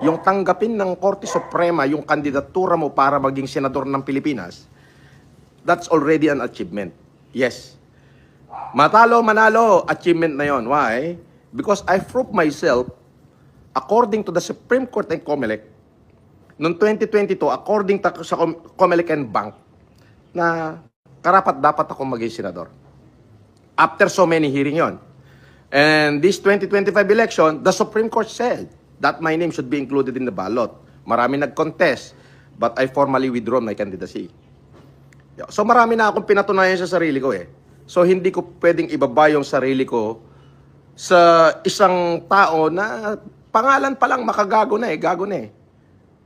yung tanggapin ng Korte Suprema yung kandidatura mo para maging senador ng Pilipinas, that's already an achievement. Yes. Matalo, manalo, achievement na yon. Why? Because I proved myself, according to the Supreme Court and COMELEC, noong 2022, according sa COMELEC and Bank, na karapat-dapat ako maging senador. After so many hearing yon. And this 2025 election, the Supreme Court said that my name should be included in the ballot. Marami nag-contest, but I formally withdraw my candidacy. So marami na akong pinatunayan sa sarili ko eh. So hindi ko pwedeng ibaba yung sarili ko sa isang tao na pangalan pa lang makagago na eh, gago na eh.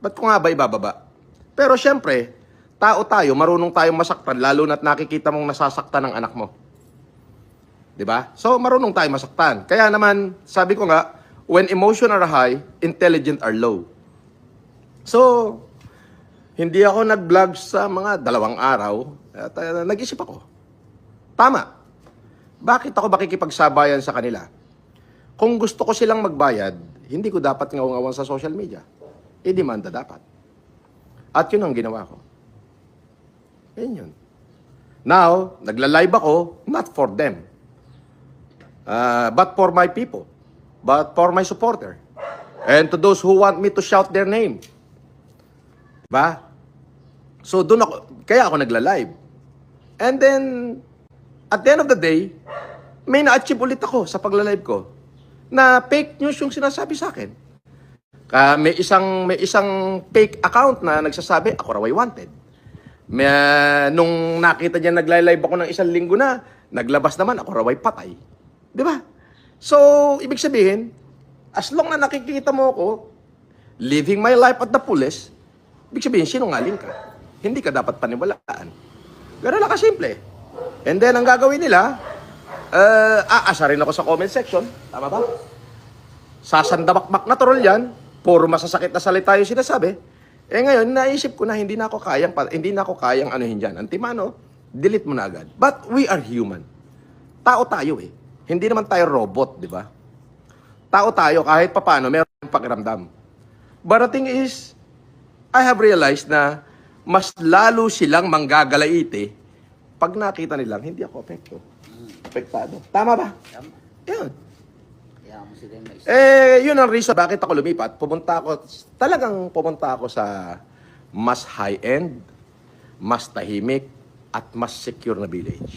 Ba't ko nga ba ibababa? Pero syempre, tao tayo, marunong tayong masaktan, lalo na't nakikita mong nasasaktan ng anak mo. 'Di ba? So marunong tayong masaktan. Kaya naman, sabi ko nga, when emotion are high, intelligent are low. So, hindi ako nag-vlog sa mga 2 araw. At nag-isip ako. Tama. Bakit ako makikipagsabayan sa kanila? Kung gusto ko silang magbayad, hindi ko dapat ngaw-ngawan sa social media. I-demanda dapat. At yun ang ginawa ko. Yun. Now, nagla-live ako, not for them. But for my people. But for my supporter. And to those who want me to shout their name. Diba? So, doon ako, kaya ako nagla-live. And then, at the end of the day, may na-achieve ulit ako sa pagla-live ko na fake news yung sinasabi sa akin. May isang fake account na nagsasabi, ako raw ay wanted. Nung nakita niya nagla-live ako ng 1 linggo na, naglabas naman, ako raw ay patay. Di ba? So, ibig sabihin, as long na nakikita mo ako, living my life at the fullest, ibig sabihin, sinungaling ka. Hindi ka dapat paniwalaan. Ganun lang kasimple. And then, ang gagawin nila, aasarin ako sa comment section. Tama ba? Sasandabakbak na troll yan. Puro masasakit na salita yung sinasabi. Eh ngayon, naisip ko na hindi na ako kayang anuhin dyan. Antimano, delete mo na agad. But we are human. Tao tayo eh. Hindi naman tayo robot, di ba? Tao tayo, kahit papano, meron tayong pakiramdam. But the thing is, I have realized na mas lalo silang manggagalaiti pag nakita nilang hindi ako apektado. Tama ba? Tama. Yun. Kaya mo sila may Yun ang reason bakit ako lumipat. Talagang pumunta ako sa mas high-end, mas tahimik, at mas secure na village.